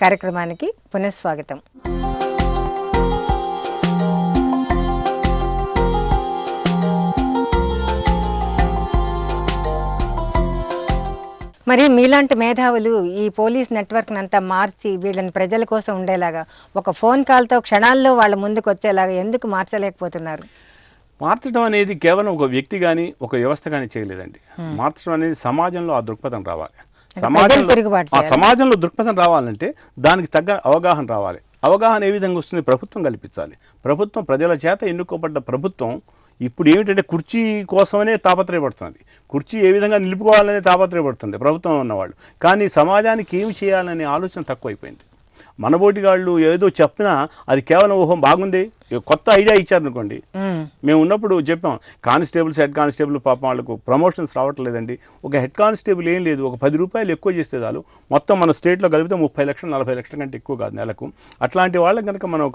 కార్యక్రమానికి పునఃస్వాగతం. మరి మీలాంటి మేధావులు ఈ పోలీస్ నెట్వర్క్ అంతా మార్చి వీళ్ళని ప్రజల కోసం ఉండేలాగా ఒక ఫోన్ కాల్తో క్షణాల్లో వాళ్ళ ముందుకు వచ్చేలాగా ఎందుకు మార్చలేకపోతున్నారు? మార్చడం అనేది కేవలం ఒక వ్యక్తి కానీ ఒక వ్యవస్థ కానీ చేయలేదండి. మార్చడం అనేది సమాజంలో ఆ దృక్పథం రావాలి. సమాజంలో దృక్పథం రావాలంటే దానికి తగ్గ అవగాహన రావాలి. అవగాహన ఏ విధంగా వస్తుంది? ప్రభుత్వం కల్పించాలి. ప్రభుత్వం ప్రజల చేత ఎన్నుకోబడ్డ ప్రభుత్వం ఇప్పుడు ఏమిటంటే కుర్చీ కోసమనే తాపత్రయపడుతుంది. కుర్చీ ఏ విధంగా నిలుపుకోవాలనే తాపత్రయపడుతుంది ప్రభుత్వం ఉన్నవాళ్ళు. కానీ సమాజానికి ఏమి చేయాలనే ఆలోచన తక్కువైపోయింది. మనబోటిగాళ్ళు ఏదో చెప్పినా అది కేవలం ఓహో బాగుంది కొత్త ఐడియా ఇచ్చారనుకోండి. మేము ఉన్నప్పుడు చెప్పాం కానిస్టేబుల్స్ హెడ్ కానిస్టేబుల్ పాపం వాళ్ళకు ప్రమోషన్స్ రావట్లేదండి. ఒక హెడ్ కానిస్టేబుల్ ఏం లేదు, ఒక 10 రూపాయలు ఎక్కువ చేస్తే చాలు మొత్తం మన స్టేట్లో కలిపితే 30 లక్షలు 40 లక్షల కంటే ఎక్కువ కాదు నెలకు. అట్లాంటి వాళ్ళకి కనుక మనం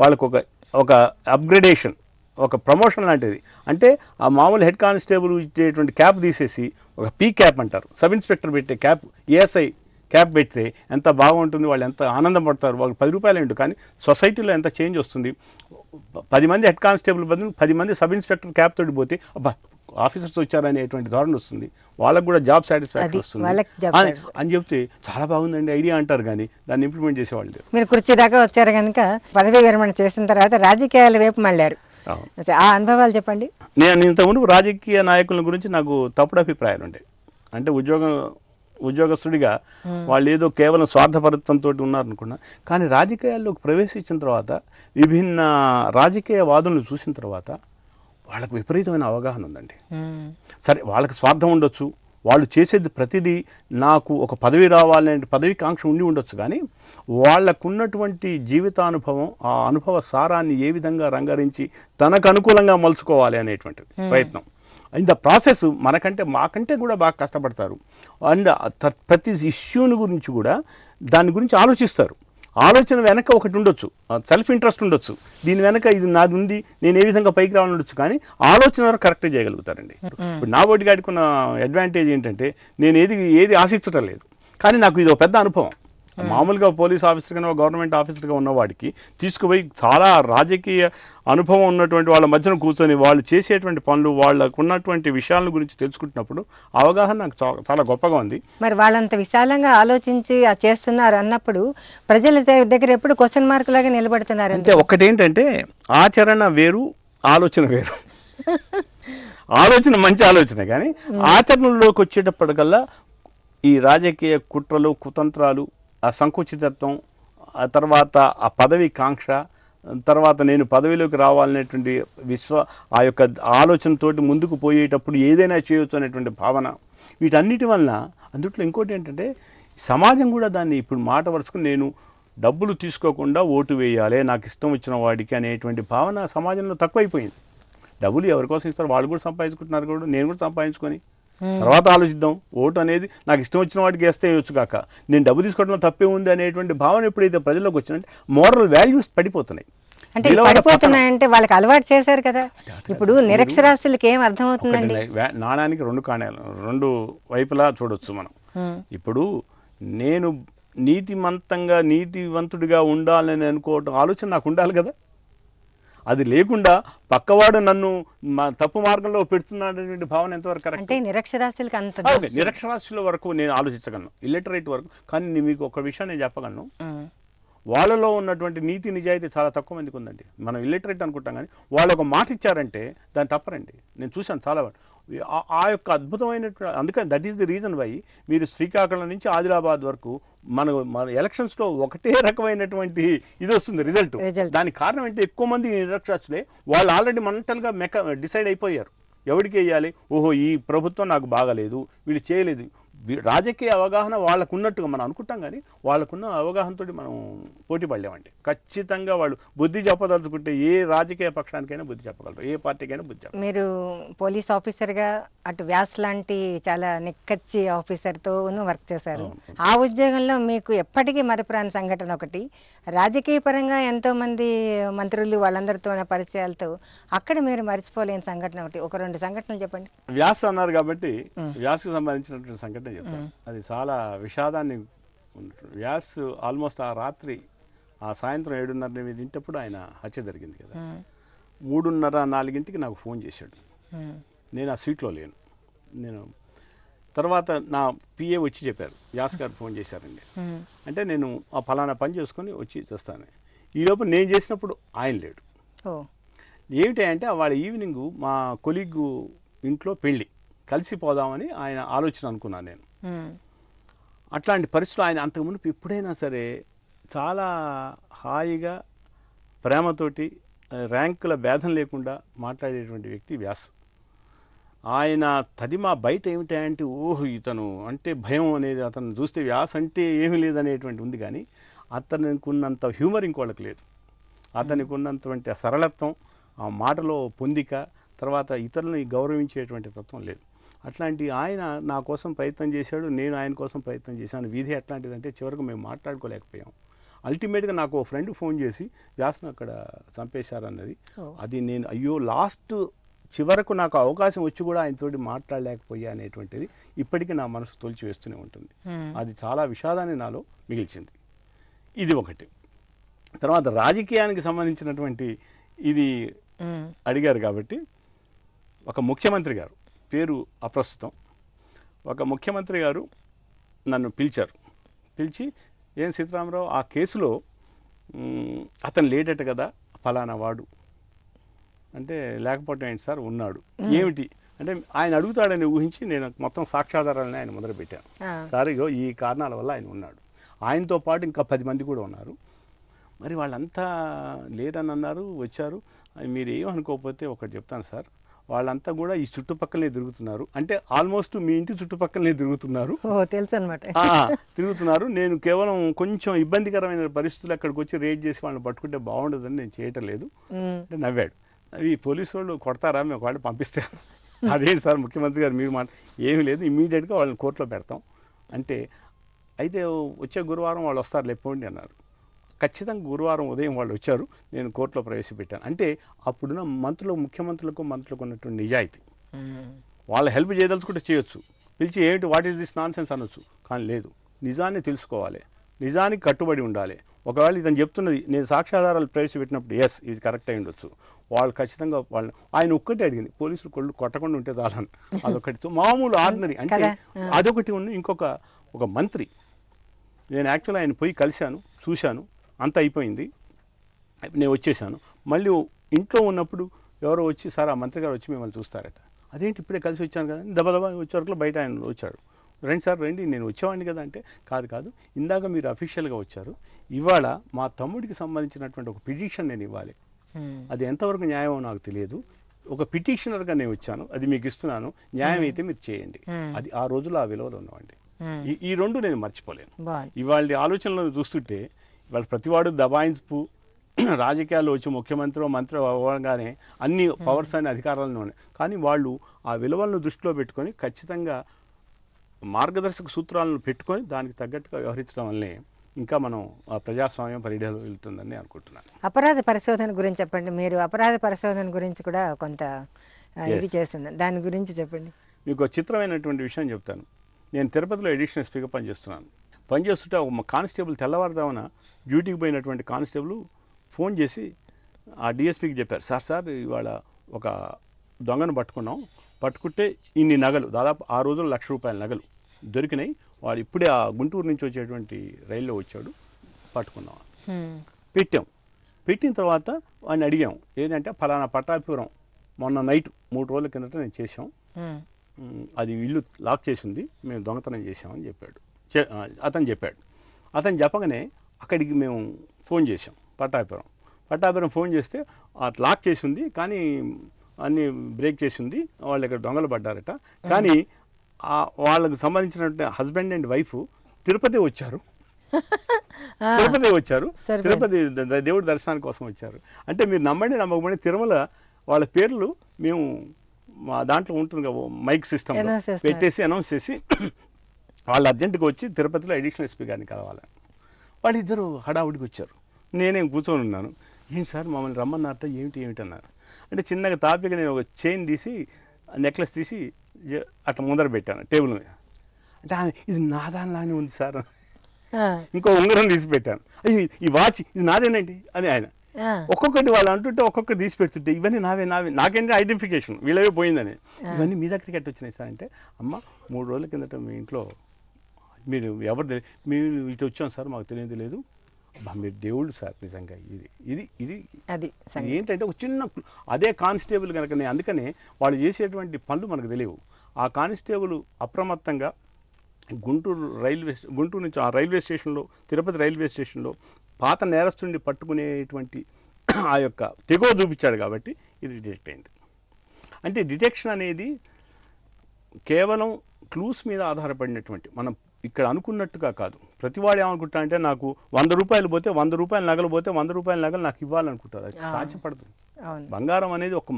వాళ్ళకు ఒక అప్గ్రేడేషన్ ఒక ప్రమోషన్ లాంటిది అంటే ఆ మామూలు హెడ్ కానిస్టేబుల్ ఇచ్చేటువంటి క్యాప్ తీసేసి ఒక పీ క్యాప్ అంటారు, సబ్ ఇన్స్పెక్టర్ పెట్టే క్యాప్, ఏఎస్ఐ క్యాప్ పెడితే ఎంత బాగుంటుంది, వాళ్ళు ఎంత ఆనందం పడతారు. వాళ్ళు 10 రూపాయలు ఏంటి కానీ సొసైటీలో ఎంత చేంజ్ వస్తుంది. 10 మంది హెడ్ కానిస్టేబుల్ బదులు 10 మంది సబ్ ఇన్స్పెక్టర్ క్యాప్ తోటి పోతే అబ్బా ఆఫీసర్స్ వచ్చారనేటువంటి ధోరణ వస్తుంది. వాళ్ళకు కూడా జాబ్ సాటిస్ఫాక్షన్ వస్తుంది అని చెప్తే చాలా బాగుందండి ఐడియా అంటారు, కానీ దాన్ని ఇంప్లిమెంట్ చేసేవాళ్ళు. మీరు కుర్చీ దాకా వచ్చారు కనుక పదవీ విరమణ చేసిన తర్వాత రాజకీయాల వైపు మళ్ళారు. ఆ అనుభవాలు చెప్పండి. నేను ఇంతకుముందు రాజకీయ నాయకుల గురించి నాకు తప్పుడు అభిప్రాయాలు ఉంటాయి. అంటే ఉద్యోగస్తుడిగా వాళ్ళు ఏదో కేవలం స్వార్థపరత్వంతో ఉన్నారనుకున్నా. కానీ రాజకీయాల్లోకి ప్రవేశించిన తర్వాత విభిన్న రాజకీయ వాదులను చూసిన తర్వాత వాళ్ళకు విపరీతమైన అవగాహన ఉందండి. సరే వాళ్ళకి స్వార్థం ఉండొచ్చు, వాళ్ళు చేసేది ప్రతిదీ నాకు ఒక పదవి రావాలనే పదవి కాంక్ష ఉండి ఉండొచ్చు, కానీ వాళ్ళకున్నటువంటి జీవితానుభవం ఆ అనుభవ సారాన్ని ఏ విధంగా రంగరించి తనకు అనుకూలంగా మలుచుకోవాలి అనేటువంటి ప్రయత్నం. ఇన్ ద ప్రాసెస్ మాకంటే కూడా బాగా కష్టపడతారు. అండ్ ప్రతి ఇష్యూని గురించి కూడా దాని గురించి ఆలోచిస్తారు. ఆలోచన వెనక ఒకటి ఉండొచ్చు, సెల్ఫ్ ఇంట్రెస్ట్ ఉండొచ్చు, దీని వెనక ఇది నాది ఉంది, నేను ఏ విధంగా పైకి రావాలని ఉండొచ్చు, కానీ ఆలోచన వరకు కరెక్ట్గా చేయగలుగుతారండి. ఇప్పుడు నా ఓటి గాడికి ఉన్న అడ్వాంటేజ్ ఏంటంటే నేను ఏది ఆశించటం లేదు, కానీ నాకు ఇది ఒక పెద్ద అనుభవం. మామూలుగా పోలీస్ ఆఫీసర్గా గవర్నమెంట్ ఆఫీసర్గా ఉన్నవాడికి తీసుకుపోయి చాలా రాజకీయ అనుభవం ఉన్నటువంటి వాళ్ళ మధ్యన కూర్చొని వాళ్ళు చేసేటువంటి పనులు వాళ్ళకు ఉన్నటువంటి విషయాల గురించి తెలుసుకుంటున్నప్పుడు అవగాహన నాకు చాలా గొప్పగా ఉంది. మరి వాళ్ళంత విశాలంగా ఆలోచించి చేస్తున్నారు అన్నప్పుడు ప్రజల దగ్గర ఎప్పుడు క్వశ్చన్ మార్క్ లాగా నిలబడుతున్నారు. అంటే ఒకటేంటంటే ఆచరణ వేరు, ఆలోచన వేరు. ఆలోచన మంచి ఆలోచన, కానీ ఆచరణలోకి వచ్చేటప్పటికల్లా ఈ రాజకీయ కుట్రలు కుతంత్రాలు, ఆ సంకుచితత్వం, ఆ తర్వాత ఆ పదవి కాంక్ష, తర్వాత నేను పదవిలోకి రావాలనేటువంటి ఆ యొక్క ఆలోచనతోటి ముందుకు పోయేటప్పుడు ఏదైనా చేయొచ్చు అనేటువంటి భావన, వీటన్నిటి వలన అందుట్లో ఇంకోటి ఏంటంటే సమాజం కూడా దాన్ని ఇప్పుడు మాట వరుసకు నేను డబ్బులు తీసుకోకుండా ఓటు వేయాలి నాకు ఇష్టం వచ్చిన వాడికి అనేటువంటి భావన సమాజంలో తక్కువైపోయింది. డబ్బులు ఎవరి కోసం ఇస్తారు, వాళ్ళు కూడా సంపాదించుకుంటున్నారు, కూడా నేను కూడా సంపాదించుకొని తర్వాత ఆలోచిద్దాం. ఓటు అనేది నాకు ఇష్టం వచ్చిన వాడికి వేస్తే వేయొచ్చు కాక నేను డబ్బు తీసుకోవడంలో తప్పే ఉంది అనేటువంటి భావన ఎప్పుడైతే ప్రజల్లోకి వచ్చిందంటే మోరల్ వాల్యూస్ పడిపోతున్నాయి. అంటే పడిపోతున్నాయంటే వాళ్ళకి అలవాటు చేశారు కదా. ఇప్పుడు నిరక్షరాస్యులకి ఏం అర్థమవుతుందండి? నాణానికి రెండు వైపులా చూడొచ్చు మనం. ఇప్పుడు నేను నీతివంతుడిగా ఉండాలని అనుకోవటం ఆలోచన నాకు ఉండాలి కదా. అది లేకుండా పక్కవాడు నన్ను తప్పు మార్గంలో పెడుతున్నాడనేటువంటి భావన ఎంతవరకు కరెక్ట్? అంటే నిరక్షరాస్యులకు అంత నిరక్షరాస్యుల వరకు నేను ఆలోచించగలను, ఇల్లిటరేట్ వరకు. కానీ మీకు ఒక విషయం నేను చెప్పగలను, వాళ్ళలో ఉన్నటువంటి నీతి నిజాయితీ చాలా తక్కువ మందికి ఉందండి. మనం ఇల్లిటరేట్ అనుకుంటాం, కానీ వాళ్ళు ఒక మాట ఇచ్చారంటే దాన్ని తప్పరండి. నేను చూశాను చాలా ఆ యొక్క అద్భుతమైనటువంటి, అందుకని that is the reason why మీరు శ్రీకాకుళం నుంచి ఆదిలాబాద్ వరకు మన ఎలక్షన్స్లో ఒకటే రకమైనటువంటి ఇది వస్తుంది రిజల్ట్. దానికి కారణం అంటే ఎక్కువ మంది నిరక్షరాస్యులే, వాళ్ళు ఆల్రెడీ మెంటల్గా డిసైడ్ అయిపోయారు ఎవరికి వేయాలి. ఓహో ఈ ప్రభుత్వం నాకు బాగాలేదు, వీళ్ళు చేయలేదు. రాజకీయ అవగాహన వాళ్ళకు ఉన్నట్టుగా మనం అనుకుంటాం, కానీ వాళ్ళకున్న అవగాహనతో మనం పోటీ పడలేమండి. ఖచ్చితంగా వాళ్ళు బుద్ధి చెప్పదలుచుకుంటే ఏ రాజకీయ పక్షానికైనా బుద్ధి చెప్పగలరు, ఏ పార్టీకైనా బుద్ధి చెప్పగలరు. మీరు పోలీస్ ఆఫీసర్గా అటు వ్యాస్ లాంటి చాలా నిక్కచ్చి ఆఫీసర్తో వర్క్ చేశారు. ఆ ఉద్యోగంలో మీకు ఎప్పటికీ మరపురాని సంఘటన ఒకటి, రాజకీయ పరంగా ఎంతోమంది మంత్రులు వాళ్ళందరితో పరిచయాలతో అక్కడ మీరు మర్చిపోలేని సంఘటన ఒకటి, ఒక 2 సంఘటనలు చెప్పండి. వ్యాస్ అన్నారు కాబట్టి వ్యాస్కి సంబంధించినటువంటి సంఘటన చెప్తాను. అది చాలా విషాదాన్ని వ్యాస్ ఆల్మోస్ట్ ఆ రాత్రి ఆ సాయంత్రం 7:30 తింటప్పుడు ఆయన హత్య జరిగింది కదా, 3:30-4 నాకు ఫోన్ చేశాడు. నేను ఆ సీట్లో లేను. నేను తర్వాత నా పిఏ వచ్చి చెప్పారు, వ్యాస్ గారు ఫోన్ చేశారండి అంటే నేను ఆ ఫలానా పని చేసుకొని వచ్చి చేస్తాను. ఈలోపు నేను చేసినప్పుడు ఆయన లేడు. ఏమిటి అంటే వాళ్ళ ఈవినింగ్ మా కొలీగ్ ఇంట్లో పెళ్ళి, కలిసిపోదామని ఆయన ఆలోచన అనుకున్నాను నేను. అట్లాంటి పరిస్థితులు ఆయన అంతకుముందు ఎప్పుడైనా సరే చాలా హాయిగా ప్రేమతోటి ర్యాంకుల భేదం లేకుండా మాట్లాడేటువంటి వ్యక్తి వ్యాస్. ఆయన తదిమా బయట ఏమిటంటే ఇతను అంటే భయం అనేది, అతను చూస్తే వ్యాస్ అంటే ఏమీ లేదనేటువంటి ఉంది, కానీ అతనికి ఉన్నంత హ్యూమర్ ఇంకోళ్ళకి లేదు. అతనికి ఉన్నటువంటి సరళత్వం, ఆ మాటలో పొందిక, తర్వాత ఇతరులని గౌరవించేటువంటి తత్వం లేదు. అట్లాంటి ఆయన నా కోసం ప్రయత్నం చేశాడు, నేను ఆయన కోసం ప్రయత్నం చేశాను. విధి ఎట్లాంటిదంటే చివరికి మేము మాట్లాడుకోలేకపోయాం. అల్టిమేట్గా నాకు ఓ ఫ్రెండ్ ఫోన్ చేసి వ్యాస్ను అక్కడ చంపేశారన్నది. అది నేను అయ్యో లాస్ట్ చివరకు నాకు అవకాశం వచ్చి కూడా ఆయనతోటి మాట్లాడలేకపోయా అనేటువంటిది ఇప్పటికీ నా మనసు తొలిచి వేస్తూనే ఉంటుంది. అది చాలా విషాదాన్ని నాలో మిగిల్చింది. ఇది ఒకటి. తర్వాత రాజకీయానికి సంబంధించినటువంటి ఇది అడిగారు కాబట్టి, ఒక ముఖ్యమంత్రి గారు, పేరు అప్రస్తుతం, ఒక ముఖ్యమంత్రి గారు నన్ను పిలిచి ఏం సీతారామరావు ఆ కేసులో అతను లేడట కదా ఫలానా వాడు అంటే, లేకపోతే ఏంటి సార్ ఉన్నాడు, ఏమిటి అంటే ఆయన అడుగుతాడని ఊహించి నేను మొత్తం సాక్ష్యాధారాలని ఆయన మొదలుపెట్టాను. సార్ ఇగో ఈ కారణాల వల్ల ఆయన ఉన్నాడు, ఆయనతో పాటు ఇంకా 10 మంది కూడా ఉన్నారు, మరి వాళ్ళంతా లేరని అన్నారు, వచ్చారు, మీరు ఏమనుకోకపోతే ఒకటి చెప్తాను సార్, వాళ్ళంతా కూడా ఈ చుట్టుపక్కలనే తిరుగుతున్నారు, అంటే ఆల్మోస్ట్ మీ ఇంటి చుట్టుపక్కలనే తిరుగుతున్నారు, తెలుసు అన్నమాట, తిరుగుతున్నారు. నేను కేవలం కొంచెం ఇబ్బందికరమైన పరిస్థితులు అక్కడికి వచ్చి రేట్ చేసి వాళ్ళని పట్టుకుంటే బాగుండదని నేను చేయటం లేదు అంటే నవ్వాడు. అవి పోలీసు వాళ్ళు కొడతారా, మేము వాళ్ళు పంపిస్తే, అదేంటి సార్ ముఖ్యమంత్రి గారు మీరు ఏమీ లేదు, ఇమ్మీడియట్గా వాళ్ళని కోర్టులో పెడతాం అంటే, అయితే వచ్చే గురువారం వాళ్ళు వస్తారు లేకపోండి అన్నారు. ఖచ్చితంగా గురువారం ఉదయం వాళ్ళు వచ్చారు, నేను కోర్టులో ప్రవేశపెట్టాను. అంటే అప్పుడున్న ముఖ్యమంత్రులకు ఉన్నటువంటి నిజాయితీ, వాళ్ళ హెల్ప్ చేయదలుచుకుంటే చేయొచ్చు, పిలిచి ఏమిటి what is this non sense అనొచ్చు, కానీ లేదు, నిజాన్ని తెలుసుకోవాలి, నిజానికి కట్టుబడి ఉండాలి. ఒకవేళ ఇతను చెప్తున్నది నేను సాక్ష్యాధారాలు ప్రవేశపెట్టినప్పుడు ఎస్ ఇది కరెక్ట్ అయి ఉండొచ్చు, వాళ్ళు ఖచ్చితంగా వాళ్ళని ఆయన ఒక్కటే అడిగింది, పోలీసులు కొళ్ళు కొట్టకుండా ఉంటే చాలని, అదొకటి మామూలు ఆర్డినరీ అంటే అదొకటి ఉన్న. ఒక మంత్రి, నేను యాక్చువల్గా ఆయన పోయి కలిశాను, చూశాను, అంతా అయిపోయింది, నేను వచ్చేసాను. మళ్ళీ ఇంట్లో ఉన్నప్పుడు ఎవరో వచ్చి సార్ ఆ మంత్రి గారు వచ్చి మిమ్మల్ని చూస్తారట, అదేంటి ఇప్పుడే కలిసి వచ్చాను కదా, దబదబా వచ్చే వరకు బయట ఆయన వచ్చాడు, రండి సార్ రండి, నేను వచ్చేవాడిని కదా అంటే, కాదు ఇందాక మీరు అఫీషియల్గా వచ్చారు, ఇవాళ మా తమ్ముడికి సంబంధించినటువంటి ఒక పిటిషన్ నేను ఇవ్వాలి, అది ఎంతవరకు న్యాయమో నాకు తెలియదు, ఒక పిటిషనర్గా నేను వచ్చాను, అది మీకు ఇస్తున్నాను, న్యాయం అయితే మీరు చేయండి. అది ఆ రోజుల్లో ఆ విలువలు ఉన్నవండి. ఈ రెండు నేను మర్చిపోలేను. ఇవాళ ఆలోచనలను చూస్తుంటే ఇవాళ ప్రతివాడు దబాయింపు, రాజకీయాల్లో వచ్చి ముఖ్యమంత్రి మంత్రి అవ్వగానే అన్ని పవర్స్ అనే అధికారాలను ఉన్నాయి, కానీ వాళ్ళు ఆ విలువలను దృష్టిలో పెట్టుకొని ఖచ్చితంగా మార్గదర్శక సూత్రాలను పెట్టుకొని దానికి తగ్గట్టుగా వ్యవహరించడం వల్లే ఇంకా మనం ప్రజాస్వామ్యం పరిధిలో వెళ్తుందని అనుకుంటున్నాను. అపరాధ పరిశోధన గురించి చెప్పండి. మీరు అపరాధ పరిశోధన గురించి కూడా కొంత ఇది చేస్తుంది, దాని గురించి చెప్పండి. మీకు ఒక చిత్రమైనటువంటి విషయం చెప్తాను. నేను తిరుపతిలో ఎడిషనల్ ఎస్పీగా పనిచేస్తుంటే ఒక కానిస్టేబుల్ తెల్లవారుదామన డ్యూటీకి పోయినటువంటి కానిస్టేబుల్ ఫోన్ చేసి ఆ డిఎస్పీకి చెప్పారు, సార్ ఇవాళ ఒక దొంగను పట్టుకుంటే ఇన్ని నగలు, దాదాపు ఆ రోజుల్లో ₹1,00,000 నగలు దొరికినాయి, వాడు ఇప్పుడే ఆ గుంటూరు నుంచి వచ్చేటువంటి రైల్లో వచ్చాడు, పట్టుకున్నాం. పెట్టిన తర్వాత వాడిని అడిగాం, ఏంటంటే ఫలానా పట్టాభిపురం మొన్న నైట్ 3 రోజుల కిందట నేను చేసాం, అది ఇల్లు లాక్ చేసింది, మేము దొంగతనం చేసామని చెప్పాడు. అతను చెప్పగానే అక్కడికి మేము ఫోన్ చేసాం, పట్టాభిపురం ఫోన్ చేస్తే లాక్ చేసి ఉంది, కానీ అన్నీ బ్రేక్ చేసి ఉంది, వాళ్ళు ఇక్కడ దొంగలు పడ్డారట, కానీ వాళ్ళకు సంబంధించినటువంటి హస్బెండ్ అండ్ వైఫ్ తిరుపతి వచ్చారు, తిరుపతి దేవుడి దర్శనానికి కోసం వచ్చారు. అంటే మీరు నమ్మకపోండి, తిరుమల వాళ్ళ పేర్లు మేము మా దాంట్లో ఉంటుంది కదా మైక్ సిస్టమ్ పెట్టేసి అనౌన్స్ చేసి వాళ్ళు అర్జెంటుగా వచ్చి తిరుపతిలో అడిషనల్ ఎస్పీ గారిని కలవాలని, వాళ్ళిద్దరూ హడావుడికి వచ్చారు. నేనేం కూర్చొని ఉన్నాను, ఏంటి సార్ మమ్మల్ని రమ్మన్నారట, ఏమిటి అన్నారు. అంటే చిన్నగా తాపిగా నేను ఒక చైన్ తీసి నెక్లెస్ తీసి అట్లా ముందర పెట్టాను టేబుల్ మీద. అంటే ఇది నాదానిలానే ఉంది సార్, ఇంకో ఉంగరం తీసి పెట్టాను, అయ్యో ఈ వాచ్ ఇది నాదేనండి అని ఆయన. ఒక్కొక్కటి వాళ్ళు అంటుంటే ఒక్కొక్కటి తీసి పెడుతుంటే ఇవన్నీ నావే నాకేంటి ఐడెంటిఫికేషన్ వీళ్ళవే పోయిందని. ఇవన్నీ మీ దగ్గరికి ఎట్టు వచ్చినాయి సార్ అంటే, అమ్మ 3 రోజుల కిందట మీ ఇంట్లో మీరు ఎవరు మీరు ఇటు వచ్చాం సార్ మాకు తెలియదు లేదు, మీరు దేవుళ్ళు సార్ నిజంగా. ఇది ఇది ఇది అది ఏంటంటే ఒక చిన్న అదే కానిస్టేబుల్ కనుక అందుకనే వాళ్ళు చేసేటువంటి పనులు మనకు తెలియవు. ఆ కానిస్టేబుల్ అప్రమత్తంగా గుంటూరు నుంచి ఆ రైల్వే స్టేషన్లో, తిరుపతి రైల్వే స్టేషన్లో పాత నేరస్తుడిని పట్టుకునేటువంటి ఆ యొక్క తెగువ చూపించాడు కాబట్టి ఇది డిటెక్ట్ అయింది. అంటే డిటెక్షన్ అనేది కేవలం క్లూస్ మీద ఆధారపడినటువంటి, మనం ఇక్కడ అనుకున్నట్టుగా కాదు. ప్రతివాడు ఏమనుకుంటా అంటే నాకు 100 రూపాయలు పోతే 100 రూపాయల నగలు పోతే 100 రూపాయల నగలు నాకు ఇవ్వాలనుకుంటారు. అది సాధ్యపడదు. బంగారం అనేది ఒక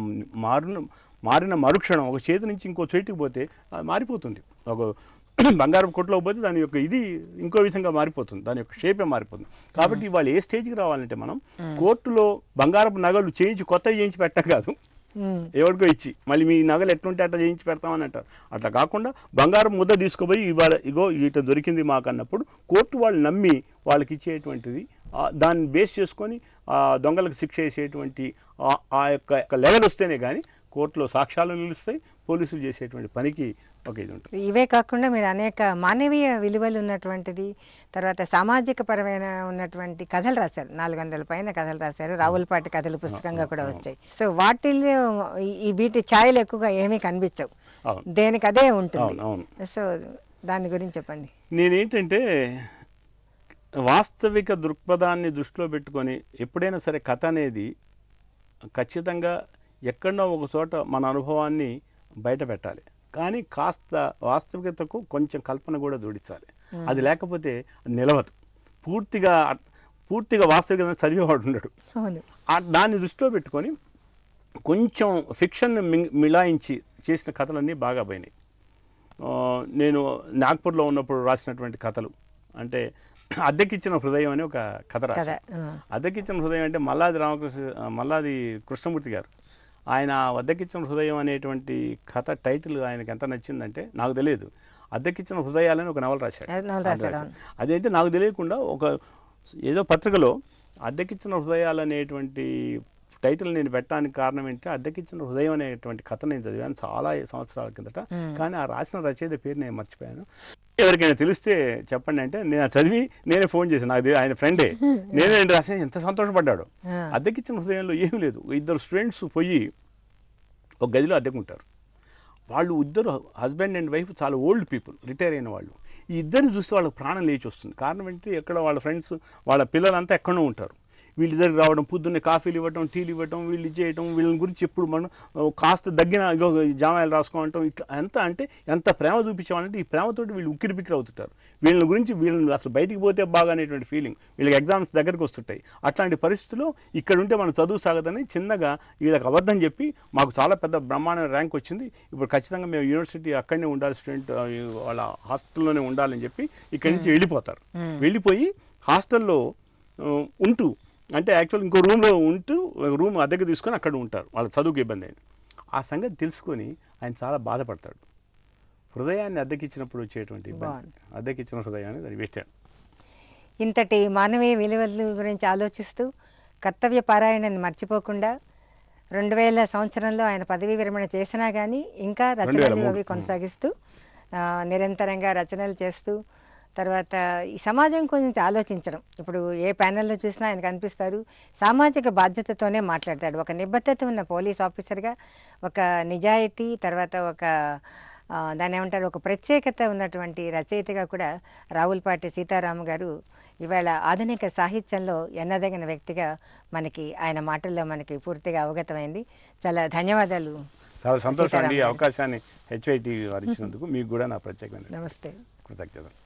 మారిన మరుక్షణం ఒక చేతి నుంచి ఇంకో చేతికి పోతే మారిపోతుంది. ఒక బంగారం కొట్టులోకి పోతే దాని యొక్క ఇది ఇంకో విధంగా మారిపోతుంది, దాని యొక్క షేపే మారిపోతుంది. కాబట్టి వాళ్ళు ఏ స్టేజ్కి రావాలంటే మనం కోర్టులో బంగారపు నగలు కొత్తవి చేయించి పెట్టం కాదు, ఎవరికో ఇచ్చి మళ్ళీ మీ నగలు ఎట్లుంటే అట్లా చేయించి పెడతామని అంటారు. అట్లా కాకుండా బంగారం ముద్ద తీసుకుపోయి ఇవాళ ఇగో ఇట్లా దొరికింది మాకు అన్నప్పుడు కోర్టు వాళ్ళు నమ్మి వాళ్ళకి ఇచ్చేటువంటిది, దాన్ని బేస్ చేసుకొని దొంగలకు శిక్ష వేసేటువంటి ఆ యొక్క లెవెల్ వస్తేనే కానీ కోర్టులో సాక్ష్యాలు నిలుస్తాయి, పోలీసులు చేసేటువంటి పనికి ఒక ఇది ఉంటుంది. ఇవే కాకుండా మీరు అనేక మానవీయ విలువలు ఉన్నటువంటిది, తర్వాత సామాజిక పరమైన ఉన్నటువంటి కథలు రాశారు. 400 పైన కథలు రాశారు. రావులపాటి కథలు పుస్తకంగా కూడా వచ్చాయి. సో వాటిల్లో వీటి ఛాయలు ఎక్కువగా ఏమీ కనిపించవు, దేనికి అదే ఉంటుంది. సో దాని గురించి చెప్పండి. నేనేంటంటే వాస్తవిక దృక్పథాన్ని దృష్టిలో పెట్టుకొని ఎప్పుడైనా సరే కథ అనేది ఖచ్చితంగా ఎక్కడో ఒక చోట మన అనుభవాన్ని బయట పెట్టాలి, కానీ కాస్త వాస్తవికతకు కొంచెం కల్పన కూడా జోడించాలి. అది లేకపోతే నిలవదు. పూర్తిగా వాస్తవికత చదివేవాడు ఉండడు. దాన్ని దృష్టిలో పెట్టుకొని కొంచెం ఫిక్షన్ మిళాయించి చేసిన కథలన్నీ బాగా పోయినాయి. నేను నాగ్పూర్లో ఉన్నప్పుడు రాసినటువంటి కథలు అంటే అద్దెకిచ్చిన హృదయం అని ఒక కథ రాశాను. అద్దెకిచ్చిన హృదయం అంటే మల్లాది కృష్ణమూర్తి గారు, ఆయన అద్దెకిచ్చిన హృదయం అనేటువంటి కథ టైటిల్ ఆయనకి ఎంత నచ్చిందంటే, నాకు తెలియదు, అద్దెకిచ్చిన హృదయాలని ఒక నవల రాశాడు. అదేంటే నాకు తెలియకుండా ఒక ఏదో పత్రికలో అద్దెకిచ్చిన హృదయాలు అనేటువంటి టైటిల్ నేను పెట్టడానికి కారణం ఏంటంటే, అద్దెకిచ్చిన హృదయం అనేటువంటి కథ నేను చదివాను చాలా సంవత్సరాల కిందట, కానీ ఆ రాసిన రచయిత పేరు నేను మర్చిపోయాను. ఎవరికైనా తెలిస్తే చెప్పండి అంటే నేను చదివి నేనే ఫోన్ చేశాను, నాకు ఆయన ఫ్రెండే, నేనే రాసిన. ఎంత సంతోషపడ్డాడు. అద్దెకిచ్చిన హృదయంలో ఏమీ లేదు, 2 స్టూడెంట్స్ పోయి ఒక గదిలో అద్దెకుంటారు. వాళ్ళు ఇద్దరు హస్బెండ్ అండ్ వైఫ్ చాలా ఓల్డ్ పీపుల్, రిటైర్ అయిన వాళ్ళు. ఈ ఇద్దరిని చూస్తే వాళ్ళకి ప్రాణం లేచి వస్తుంది. కారణం ఏంటి, ఎక్కడ వాళ్ళ ఫ్రెండ్స్ వాళ్ళ పిల్లలంతా ఎక్కడో ఉంటారు. వీళ్ళిద్దరికి రావడం, పొద్దున్నే కాఫీలు ఇవ్వటం, టీలు ఇవ్వటం, వీళ్ళు చేయటం, వీళ్ళని గురించి ఎప్పుడు మనం కాస్త దగ్గర జామాయిలు రాసుకోవటం, ఇట్లా ఎంత ప్రేమ చూపించేవాళ్ళంటే ఈ ప్రేమతోటి వీళ్ళు ఉక్కిరిబిక్కిరి అవుతుంటారు. వీళ్ళని గురించి వీళ్ళని అసలు బయటికి పోతే బాగా అనేటువంటి ఫీలింగ్, వీళ్ళకి ఎగ్జామ్స్ దగ్గరికి వస్తుంటాయి. అట్లాంటి పరిస్థితుల్లో ఇక్కడ ఉంటే మనం చదువు సాగదని చిన్నగా వీళ్ళకి అబద్ధం చెప్పి మాకు చాలా పెద్ద బ్రహ్మాండమైన ర్యాంక్ వచ్చింది, ఇప్పుడు ఖచ్చితంగా మేము యూనివర్సిటీ అక్కడనే ఉండాలి, స్టూడెంట్ వాళ్ళ హాస్టల్లోనే ఉండాలని చెప్పి ఇక్కడి నుంచి వెళ్ళిపోతారు. వెళ్ళిపోయి హాస్టల్లో ఉంటూ, అంటే యాక్చువల్ ఇంకో రూమ్లో ఉంటూ రూమ్ అద్దెకి తీసుకొని అక్కడ ఉంటారు, వాళ్ళ చదువుకి ఇబ్బంది అయింది. ఆ సంగతి తెలుసుకొని ఆయన చాలా బాధపడతాడు. హృదయాన్ని అద్దెకిచ్చినప్పుడు వచ్చేటువంటి ఇబ్బంది, అద్దెకిచ్చిన హృదయాన్ని దాన్ని పెట్టాడు. ఇంతటి మానవీయ విలువల గురించి ఆలోచిస్తూ కర్తవ్య పారాయణని మర్చిపోకుండా 2000 సంవత్సరంలో ఆయన పదవీ విరమణ చేసినా కానీ ఇంకా రచనలు అవి కొనసాగిస్తూ నిరంతరంగా రచనలు చేస్తూ, తర్వాత ఈ సమాజం గురించి ఆలోచించడం. ఇప్పుడు ఏ ప్యానెల్లో చూసినా ఆయన కనిపిస్తారు, సామాజిక బాధ్యతతోనే మాట్లాడతాడు. ఒక నిబద్ధత ఉన్న పోలీస్ ఆఫీసర్గా, ఒక నిజాయితీ, తర్వాత ఒక దాన్ని ఏమంటారు, ఒక ప్రత్యేకత ఉన్నటువంటి రచయితగా కూడా రావులపాటి సీతారామ గారు ఇవాళ ఆధునిక సాహిత్యంలో ఎన్నదగిన వ్యక్తిగా మనకి ఆయన మాటల్లో మనకి పూర్తిగా అవగతమైంది. చాలా ధన్యవాదాలు. చాలా సంతోషం అండి, అవకాశాన్ని HYTV వారు ఇచ్చినందుకు. మీకు కూడా నా ప్రత్యేకమైన నమస్తే, కృతజ్ఞతలు.